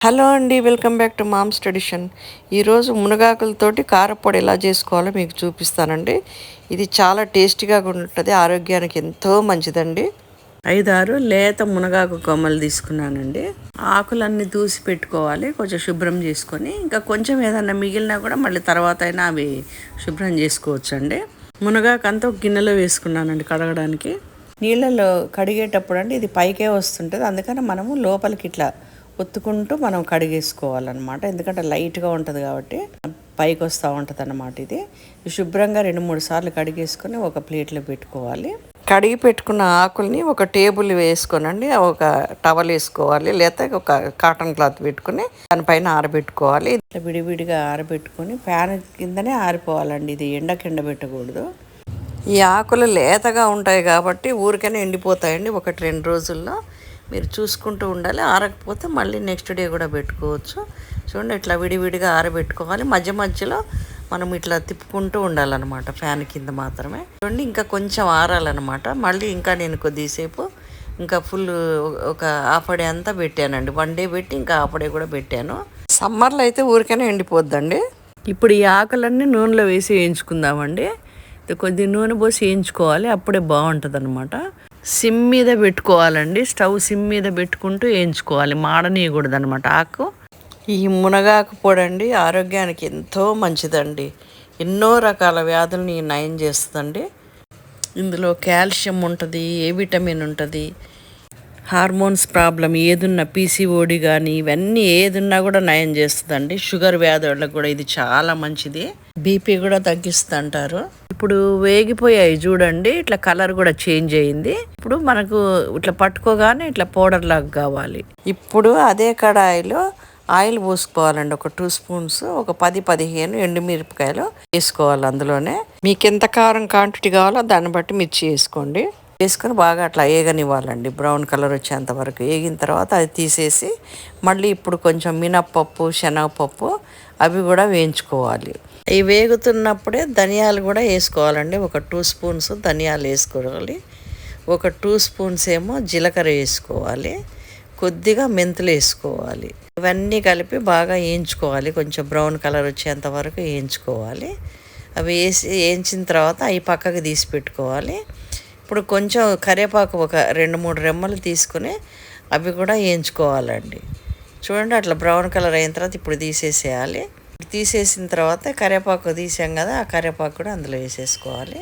Hello అండి, welcome back to Mom's Tradition. ఈరోజు మునగాకులతోటి కారపొడి ఎలా చేసుకోవాలో మీకు చూపిస్తానండి. ఇది చాలా టేస్టీగా ఉంటుంది, ఆరోగ్యానికి ఎంతో మంచిదండి. 5-6 లేత మునగాకు కొమ్మలు తీసుకున్నానండి. ఆకులన్నీ దూసి పెట్టుకోవాలి, కొంచెం శుభ్రం చేసుకొని. ఇంకా కొంచెం ఏదన్నా మిగిలినా కూడా మళ్ళీ తర్వాత అయినా అవి శుభ్రం చేసుకోవచ్చు అండి. మునగాకు అంతా ఒక గిన్నెలో వేసుకున్నానండి కడగడానికి. నీళ్ళలో కడిగేటప్పుడు అండి ఇది పైకే వస్తుంటుంది, అందుకని మనము లోపలికి ఇట్లా ఒత్తుకుంటూ మనం కడిగేసుకోవాలన్నమాట. ఎందుకంటే లైట్గా ఉంటుంది కాబట్టి పైకి వస్తూ ఉంటుంది అన్నమాట. ఇది శుభ్రంగా 2-3 సార్లు కడిగేసుకొని ఒక ప్లేట్లో పెట్టుకోవాలి. కడిగి పెట్టుకున్న ఆకుల్ని ఒక టేబుల్ వేసుకోనండి, ఒక టవల్ వేసుకోవాలి, లేకపోతే ఒక కాటన్ క్లాత్ పెట్టుకుని దానిపైన ఆరబెట్టుకోవాలి. విడివిడిగా ఆరబెట్టుకొని ఫ్యాన్ కిందనే ఆరిపోవాలండి, ఇది ఎండబెట్టకూడదు. ఈ ఆకులు లేతగా ఉంటాయి కాబట్టి ఊరికనే ఎండిపోతాయండి 1-2 రోజుల్లో. మీరు చూసుకుంటూ ఉండాలి, ఆరకపోతే మళ్ళీ నెక్స్ట్ డే కూడా పెట్టుకోవచ్చు. చూడండి, ఇట్లా విడివిడిగా ఆరబెట్టుకోవాలి. మధ్య మధ్యలో మనం ఇట్లా తిప్పుకుంటూ ఉండాలన్నమాట, ఫ్యాన్ కింద మాత్రమే. చూడండి, ఇంకా కొంచెం ఆరాలన్నమాట. మళ్ళీ ఇంకా నేను కొద్దిసేపు ఇంకా ఫుల్ ఒక హాఫ్ డే అంతా పెట్టానండి. 1 డే పెట్టి ఇంకా హాఫ్ డే కూడా పెట్టాను. సమ్మర్లో అయితే ఊరికనే ఎండిపోద్దండి. ఇప్పుడు ఈ ఆకులన్నీ నూనెలో వేసి వేయించుకుందామండి. కొద్ది నూనె పోసి వేయించుకోవాలి, అప్పుడే బాగుంటుంది అనమాట. సిమ్ మీద పెట్టుకోవాలండి, స్టవ్ సిమ్ మీద పెట్టుకుంటూ వేయించుకోవాలి, మాడనీయకూడదు అనమాట ఆకు. ఈ మునగాకు పొడి అండి ఆరోగ్యానికి ఎంతో మంచిదండి, ఎన్నో రకాల వ్యాధుల్ని నయం చేస్తుందండి. ఇందులో కాల్షియం ఉంటుంది, ఏ విటమిన్ ఉంటుంది, హార్మోన్స్ ప్రాబ్లం ఏదున్నా పీసీఓడి కానీ ఇవన్నీ ఏదున్నా కూడా నయం చేస్తుందండి. షుగర్ వ్యాధి వాళ్ళకి కూడా ఇది చాలా మంచిది, బీపీ కూడా తగ్గిస్తుంది అంటారు. ఇప్పుడు వేగిపోయాయి చూడండి, ఇట్లా కలర్ కూడా చేంజ్ అయింది. ఇప్పుడు మనకు ఇట్లా పట్టుకోగానే ఇట్లా పౌడర్ లాగా కావాలి. ఇప్పుడు అదే కడాయిలో ఆయిల్ పోసుకోవాలండి, ఒక 2 స్పూన్స్, ఒక 10-15 ఎండుమిరపకాయలు వేసుకోవాలి. అందులోనే మీకు ఎంత కారం క్వాంటిటీ కావాలో దాన్ని బట్టి మిర్చి వేసుకోండి. వేసుకొని బాగా అట్లా ఏగనివ్వాలండి, బ్రౌన్ కలర్ వచ్చేంత వరకు. ఏగిన తర్వాత అది తీసేసి మళ్ళీ ఇప్పుడు కొంచెం మినప్పప్పు, శనగపప్పు అవి కూడా వేయించుకోవాలి. ఇవి వేగుతున్నప్పుడే ధనియాలు కూడా వేసుకోవాలండి, ఒక 2 స్పూన్స్ ధనియాలు వేసుకోవాలి, ఒక 2 స్పూన్స్ ఏమో జీలకర్ర వేసుకోవాలి, కొద్దిగా మెంతులు వేసుకోవాలి. ఇవన్నీ కలిపి బాగా వేయించుకోవాలి, కొంచెం బ్రౌన్ కలర్ వచ్చేంత వరకు వేయించుకోవాలి. అవి వేయించిన తర్వాత అవి పక్కకు తీసి పెట్టుకోవాలి. ఇప్పుడు కొంచెం కరివేపాకు ఒక 2-3 రెమ్మలు తీసుకుని అవి కూడా వేయించుకోవాలండి. చూడండి, అట్లా బ్రౌన్ కలర్ అయిన తర్వాత ఇప్పుడు తీసేసేయాలి. తీసేసిన తర్వాత కరివేపాకు తీసాం కదా, ఆ కరివేపాకు కూడా అందులో వేసేసుకోవాలి.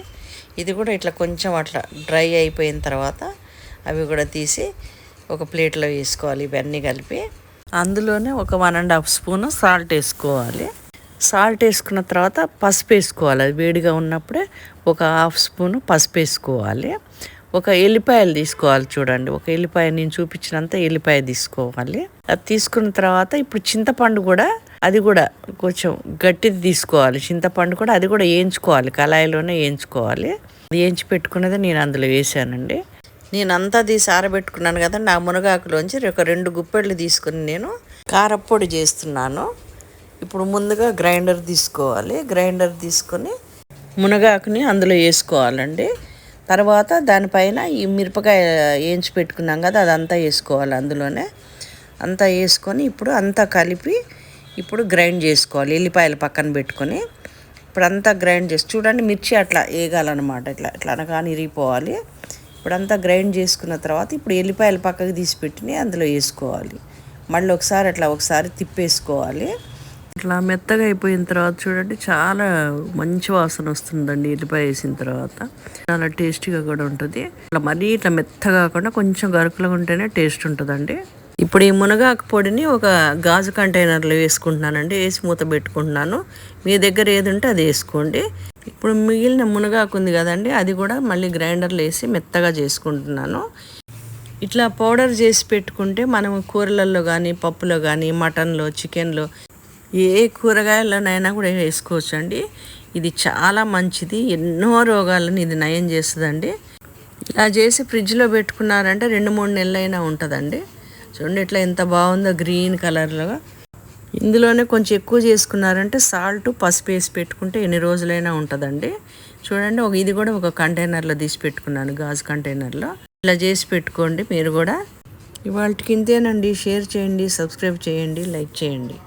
ఇది కూడా ఇట్లా కొంచెం అట్లా డ్రై అయిపోయిన తర్వాత అవి కూడా తీసి ఒక ప్లేట్లో వేసుకోవాలి. ఇవన్నీ కలిపి అందులోనే ఒక 1.5 స్పూను సాల్ట్ వేసుకోవాలి. సాల్ట్ వేసుకున్న తర్వాత పసుపు వేసుకోవాలి, అది వేడిగా ఉన్నప్పుడే ఒక 1/2 స్పూను పసుపు వేసుకోవాలి. ఒక ఎల్లిపాయలు తీసుకోవాలి, చూడండి, ఒక ఎల్లిపాయ నేను చూపించినంత ఎల్లిపాయ తీసుకోవాలి. అది తీసుకున్న తర్వాత ఇప్పుడు చింతపండు కూడా, అది కూడా కొంచెం గట్టిది తీసుకోవాలి. చింతపండు కూడా అది కూడా వేయించుకోవాలి, కళాయిలోనే వేయించుకోవాలి. వేయించి పెట్టుకున్నది నేను అందులో వేసానండి. నేను అంతా తీసి ఆరబెట్టుకున్నాను కదా, నా మునగాకులోంచి ఒక 2 గుప్పెళ్ళు తీసుకుని నేను కారపొడి చేస్తున్నాను. ఇప్పుడు ముందుగా గ్రైండర్ తీసుకోవాలి, గ్రైండర్ తీసుకొని మునగాకుని అందులో వేసుకోవాలండి. తర్వాత దానిపైన ఈ మిరపకాయ వేయించి పెట్టుకున్నాం కదా, అదంతా వేసుకోవాలి. అందులోనే అంతా వేసుకొని ఇప్పుడు అంతా కలిపి ఇప్పుడు గ్రైండ్ చేసుకోవాలి. ఎల్లిపాయలు పక్కన పెట్టుకొని ఇప్పుడు అంతా గ్రైండ్ చేసి, చూడండి, మిర్చి అట్లా వేగాలన్నమాట, ఇట్లా ఇట్లా అనగానే ఇరిగిపోవాలి. ఇప్పుడంతా గ్రైండ్ చేసుకున్న తర్వాత ఇప్పుడు ఎల్లిపాయలు పక్కకు తీసి పెట్టి అందులో వేసుకోవాలి. మళ్ళీ ఒకసారి తిప్పేసుకోవాలి. ఇట్లా మెత్తగా అయిపోయిన తర్వాత చూడండి, చాలా మంచి వాసన వస్తుందండి. ఎల్లిపాయ వేసిన తర్వాత చాలా టేస్టీగా కూడా ఉంటుంది. ఇట్లా మరీ ఇట్లా మెత్తగా కాకుండా కొంచెం గరుకులుగా ఉంటేనే టేస్ట్ ఉంటుందండి. ఇప్పుడు ఈ మునగాకు పొడిని ఒక గాజు కంటైనర్లో వేసుకుంటున్నానండి, వేసి మూత పెట్టుకుంటున్నాను. మీ దగ్గర ఏది ఉంటే అది వేసుకోండి. ఇప్పుడు మిగిలిన మునగాకు ఉంది కదండి, అది కూడా మళ్ళీ గ్రైండర్లో వేసి మెత్తగా చేసుకుంటున్నాను. ఇట్లా పౌడర్ చేసి పెట్టుకుంటే మనం కూరలలో కానీ, పప్పులో కానీ, మటన్లో, చికెన్లో, ఏ కూరగాయలనైనా కూడా వేసుకోవచ్చు అండి. ఇది చాలా మంచిది, ఎన్నో రోగాలను ఇది నయం చేస్తుందండి. ఇలా చేసి ఫ్రిడ్జ్లో పెట్టుకున్నారంటే 2-3 నెలలైనా ఉంటుందండి. చూడండి ఇట్లా ఎంత బాగుందో, గ్రీన్ కలర్లో. ఇందులోనే కొంచెం ఎక్కువ చేసుకున్నారంటే సాల్ట్, పసుపు వేసి పెట్టుకుంటే ఎన్ని రోజులైనా ఉంటుందండి. చూడండి, ఇది కూడా ఒక కంటైనర్లో తీసి పెట్టుకున్నాను, గాజు కంటైనర్లో. ఇలా చేసి పెట్టుకోండి మీరు కూడా. ఇవాళకి ఇంతేనండి. షేర్ చేయండి, సబ్స్క్రైబ్ చేయండి, లైక్ చేయండి.